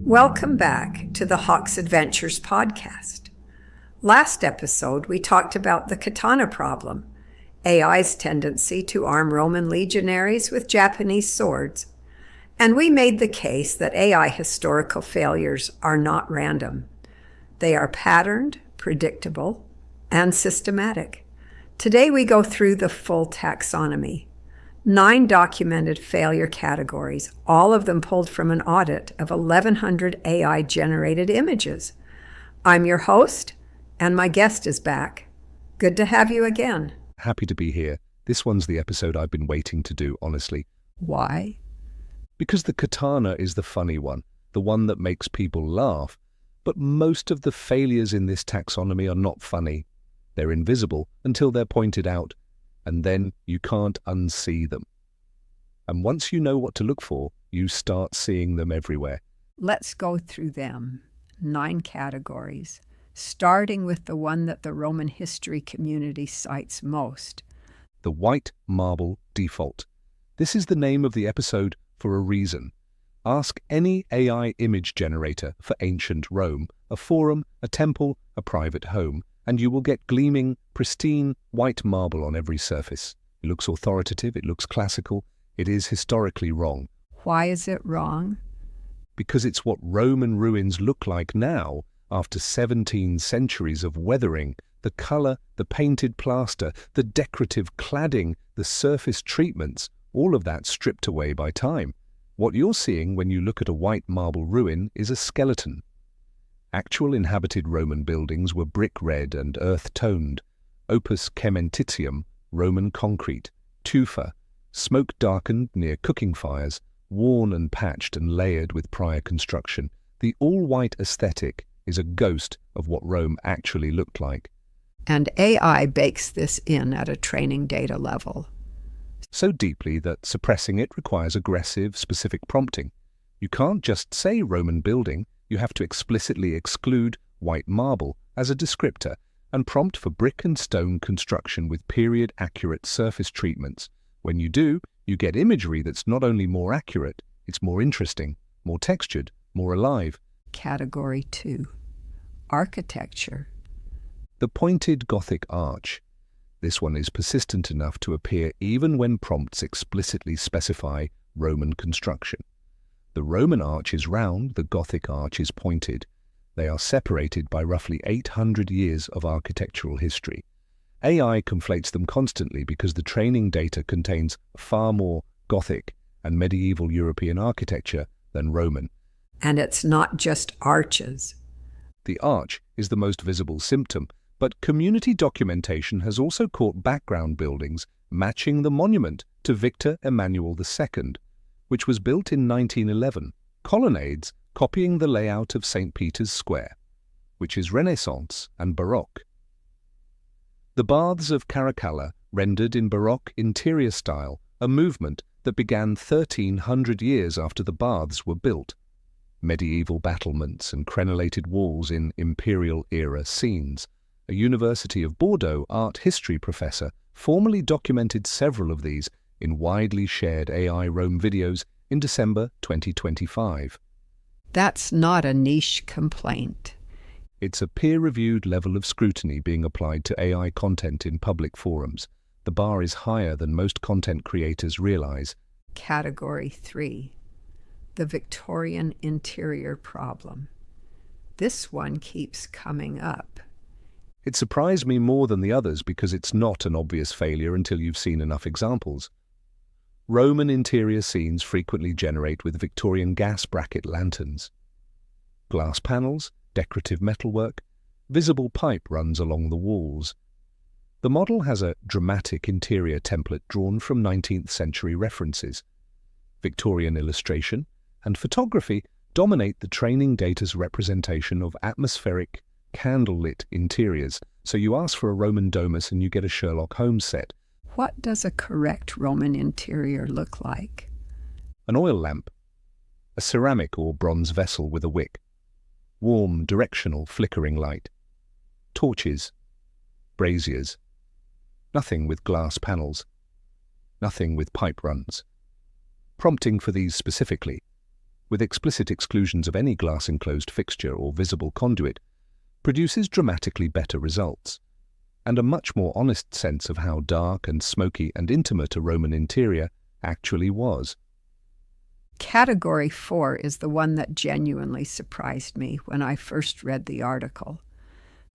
Welcome back to the Hawk's Adventures podcast. Last episode, we talked about the katana problem, AI's tendency to arm Roman legionaries with Japanese swords, and we made the case that AI historical failures are not random. They are patterned, predictable, and systematic. Today we go through the full taxonomy. 9 documented failure categories, all of them pulled from an audit of 1,100 AI-generated images. I'm your host, and my guest is back. Good to have you again. Happy to be here. This one's the episode I've been waiting to do, honestly. Why? Because the katana is the funny one, the one that makes people laugh. But most of the failures in this taxonomy are not funny. They're invisible until they're pointed out, and then you can't unsee them. And once you know what to look for, you start seeing them everywhere. Let's go through them. 9 categories, starting with the one that the Roman history community cites most. The white marble default. This is the name of the episode for a reason. Ask any AI image generator for ancient Rome, a forum, a temple, a private home, and you will get gleaming, pristine, white marble on every surface. It looks authoritative, it looks classical, it is historically wrong. Why is it wrong? Because it's what Roman ruins look like now, after 17 centuries of weathering. The colour, the painted plaster, the decorative cladding, the surface treatments, all of that stripped away by time. What you're seeing when you look at a white marble ruin is a skeleton. Actual inhabited Roman buildings were brick red and earth-toned, opus cementitium, Roman concrete, tufa, smoke-darkened near cooking fires, worn and patched and layered with prior construction. The all-white aesthetic is a ghost of what Rome actually looked like. And AI bakes this in at a training data level. So deeply that suppressing it requires aggressive, specific prompting. You can't just say Roman building, you have to explicitly exclude white marble as a descriptor and prompt for brick and stone construction with period-accurate surface treatments. When you do, you get imagery that's not only more accurate, it's more interesting, more textured, more alive. Category 2. Architecture. The pointed Gothic arch. This one is persistent enough to appear even when prompts explicitly specify Roman construction. The Roman arch is round, the Gothic arch is pointed. They are separated by roughly 800 years of architectural history. AI conflates them constantly because the training data contains far more Gothic and medieval European architecture than Roman. And it's not just arches. The arch is the most visible symptom, but community documentation has also caught background buildings matching the monument to Victor Emmanuel II, which was built in 1911, colonnades copying the layout of St. Peter's Square, which is Renaissance and Baroque. The Baths of Caracalla, rendered in Baroque interior style, a movement that began 1,300 years after the baths were built. Medieval battlements and crenellated walls in imperial-era scenes. A University of Bordeaux art history professor formally documented several of these in widely shared AI Rome videos in December 2025. That's not a niche complaint. It's a peer-reviewed level of scrutiny being applied to AI content in public forums. The bar is higher than most content creators realize. Category 3. The Victorian interior problem. This one keeps coming up. It surprised me more than the others because it's not an obvious failure until you've seen enough examples. Roman interior scenes frequently generate with Victorian gas bracket lanterns. Glass panels, decorative metalwork, visible pipe runs along the walls. The model has a dramatic interior template drawn from 19th century references. Victorian illustration and photography dominate the training data's representation of atmospheric, candlelit interiors, so you ask for a Roman domus and you get a Sherlock Holmes set. What does a correct Roman interior look like? An oil lamp, a ceramic or bronze vessel with a wick, warm, directional, flickering light, torches, braziers, nothing with glass panels, nothing with pipe runs. Prompting for these specifically: with explicit exclusions of any glass-enclosed fixture or visible conduit, produces dramatically better results, and a much more honest sense of how dark and smoky and intimate a Roman interior actually was. Category 4 is the one that genuinely surprised me when I first read the article.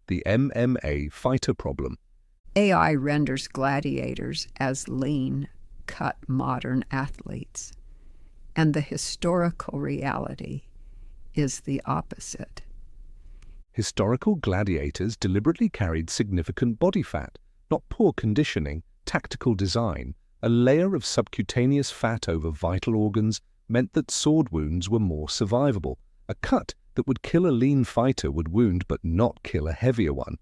The MMA fighter problem. AI renders gladiators as lean, cut modern athletes, and the historical reality is the opposite. Historical gladiators deliberately carried significant body fat, not poor conditioning, tactical design. A layer of subcutaneous fat over vital organs meant that sword wounds were more survivable. A cut that would kill a lean fighter would wound but not kill a heavier one.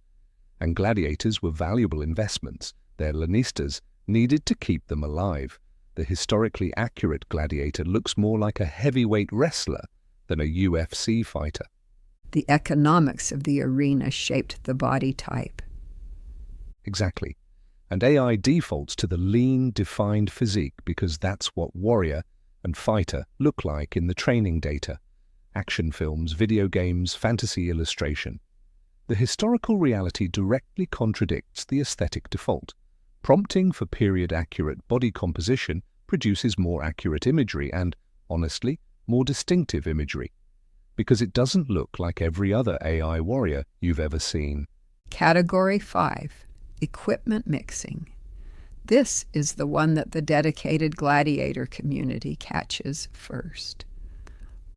And gladiators were valuable investments. Their lanistas needed to keep them alive. The historically accurate gladiator looks more like a heavyweight wrestler than a UFC fighter. The economics of the arena shaped the body type. Exactly. And AI defaults to the lean, defined physique because that's what warrior and fighter look like in the training data. Action films, video games, fantasy illustration. The historical reality directly contradicts the aesthetic default. Prompting for period-accurate body composition produces more accurate imagery and, honestly, more distinctive imagery, because it doesn't look like every other AI warrior you've ever seen. Category 5. Equipment mixing. This is the one that the dedicated gladiator community catches first.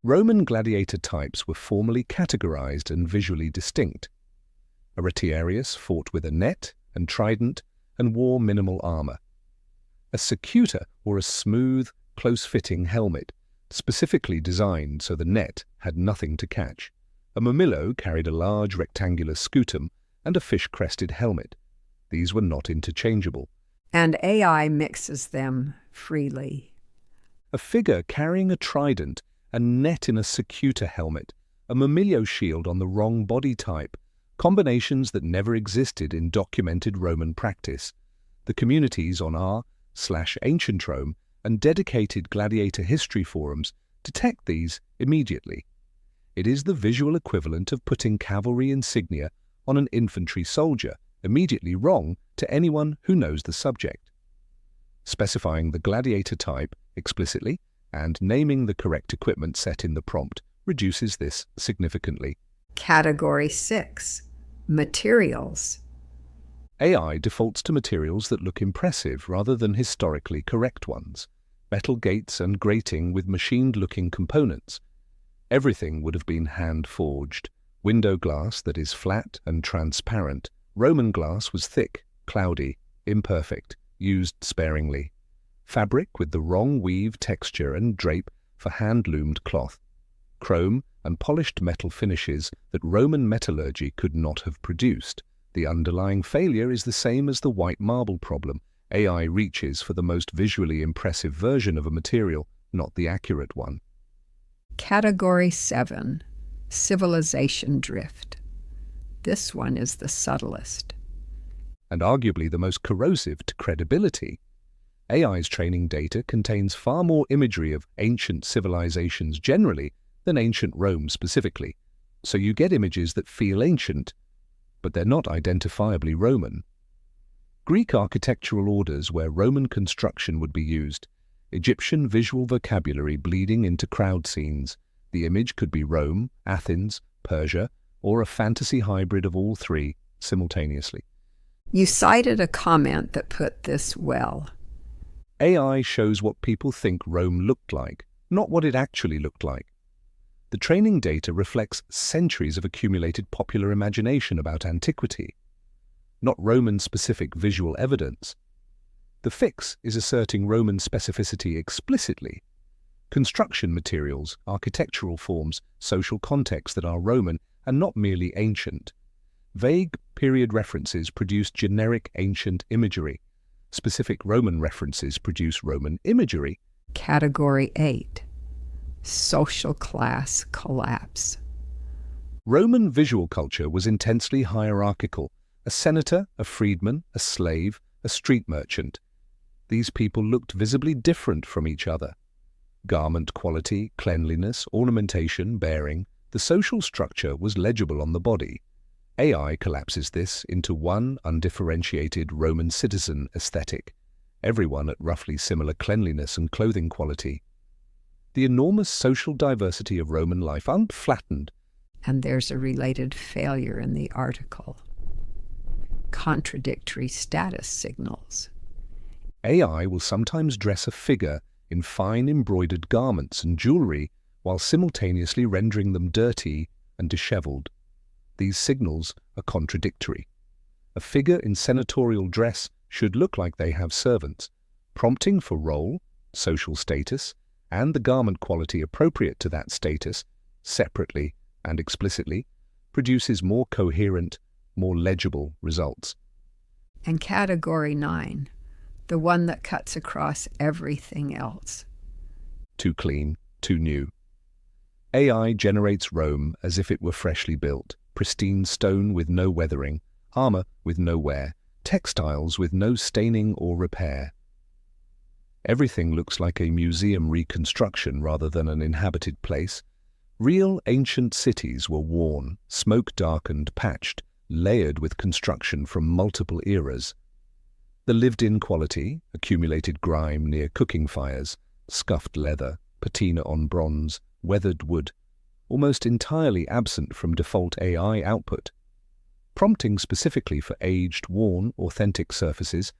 Roman gladiator types were formally categorized and visually distinct. A retiarius fought with a net and trident and wore minimal armor. A secutor wore a smooth, close-fitting helmet, specifically designed so the net had nothing to catch. A murmillo carried a large rectangular scutum and a fish-crested helmet. These were not interchangeable. And AI mixes them freely. A figure carrying a trident, a net in a secutor helmet, a murmillo shield on the wrong body type, combinations that never existed in documented Roman practice. The communities on r/Ancient Rome and dedicated gladiator history forums detect these immediately. It is the visual equivalent of putting cavalry insignia on an infantry soldier, immediately wrong to anyone who knows the subject. Specifying the gladiator type explicitly and naming the correct equipment set in the prompt reduces this significantly. Category 6. Materials. AI defaults to materials that look impressive rather than historically correct ones. Metal gates and grating with machined-looking components. Everything would have been hand-forged. Window glass that is flat and transparent. Roman glass was thick, cloudy, imperfect, used sparingly. Fabric with the wrong weave texture and drape for hand-loomed cloth. Chrome and polished metal finishes that Roman metallurgy could not have produced. The underlying failure is the same as the white marble problem. AI reaches for the most visually impressive version of a material, not the accurate one. Category 7. Civilization drift. This one is the subtlest. And arguably the most corrosive to credibility. AI's training data contains far more imagery of ancient civilizations generally than ancient Rome specifically, so you get images that feel ancient, but they're not identifiably Roman. Greek architectural orders where Roman construction would be used, Egyptian visual vocabulary bleeding into crowd scenes. The image could be Rome, Athens, Persia, or a fantasy hybrid of all three simultaneously. You cited a comment that put this well. AI shows what people think Rome looked like, not what it actually looked like. The training data reflects centuries of accumulated popular imagination about antiquity, not Roman-specific visual evidence. The fix is asserting Roman specificity explicitly. Construction materials, architectural forms, social contexts that are Roman and not merely ancient. Vague period references produce generic ancient imagery. Specific Roman references produce Roman imagery. Category 8. Social class collapse. Roman visual culture was intensely hierarchical. A senator, a freedman, a slave, a street merchant. These people looked visibly different from each other. Garment quality, cleanliness, ornamentation, bearing, the social structure was legible on the body. AI collapses this into one undifferentiated Roman citizen aesthetic, everyone at roughly similar cleanliness and clothing quality. The enormous social diversity of Roman life unflattened. And there's a related failure in the article. Contradictory status signals. AI will sometimes dress a figure in fine embroidered garments and jewelry while simultaneously rendering them dirty and disheveled. These signals are contradictory. A figure in senatorial dress should look like they have servants, prompting for role, social status, and the garment quality appropriate to that status, separately and explicitly, produces more coherent, more legible results. And category 9, the one that cuts across everything else. Too clean, too new. AI generates Rome as if it were freshly built, pristine stone with no weathering, armor with no wear, textiles with no staining or repair. Everything looks like a museum reconstruction rather than an inhabited place. Real ancient cities were worn, smoke-darkened, patched, layered with construction from multiple eras. The lived-in quality, accumulated grime near cooking fires, scuffed leather, patina on bronze, weathered wood, almost entirely absent from default AI output. Prompting specifically for aged, worn, authentic surfaces,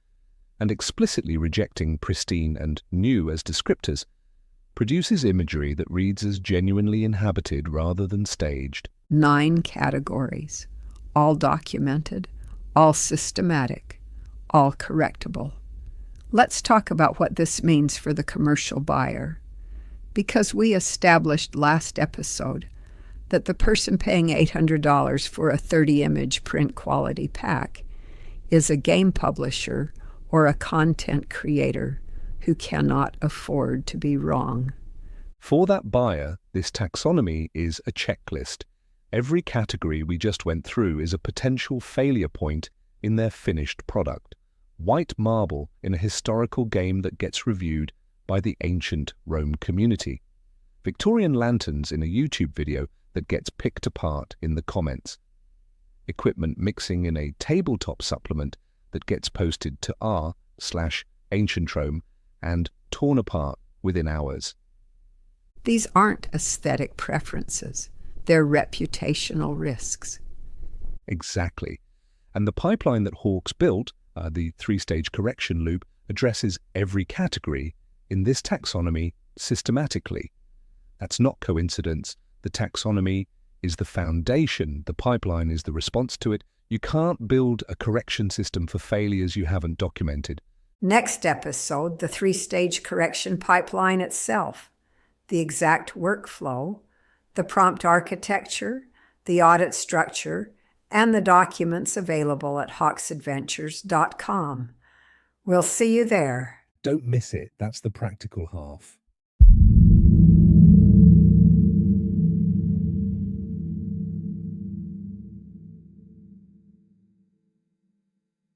and explicitly rejecting pristine and new as descriptors, produces imagery that reads as genuinely inhabited rather than staged. 9 categories, all documented, all systematic, all correctable. Let's talk about what this means for the commercial buyer. Because we established last episode that the person paying $800 for a 30-image print quality pack is a game publisher or a content creator who cannot afford to be wrong. For that buyer, this taxonomy is a checklist. Every category we just went through is a potential failure point in their finished product. White marble in a historical game that gets reviewed by the ancient Rome community. Victorian lanterns in a YouTube video that gets picked apart in the comments. Equipment mixing in a tabletop supplement that gets posted to r/ancient Rome and torn apart within hours. These aren't aesthetic preferences. They're reputational risks. Exactly. And the pipeline that Hawkes built, the 3-stage correction loop, addresses every category in this taxonomy systematically. That's not coincidence. The taxonomy is the foundation. The pipeline is the response to it. You can't build a correction system for failures you haven't documented. Next episode, the 3-stage correction pipeline itself, the exact workflow, the prompt architecture, the audit structure, and the documents available at hawksadventures.com. We'll see you there. Don't miss it. That's the practical half.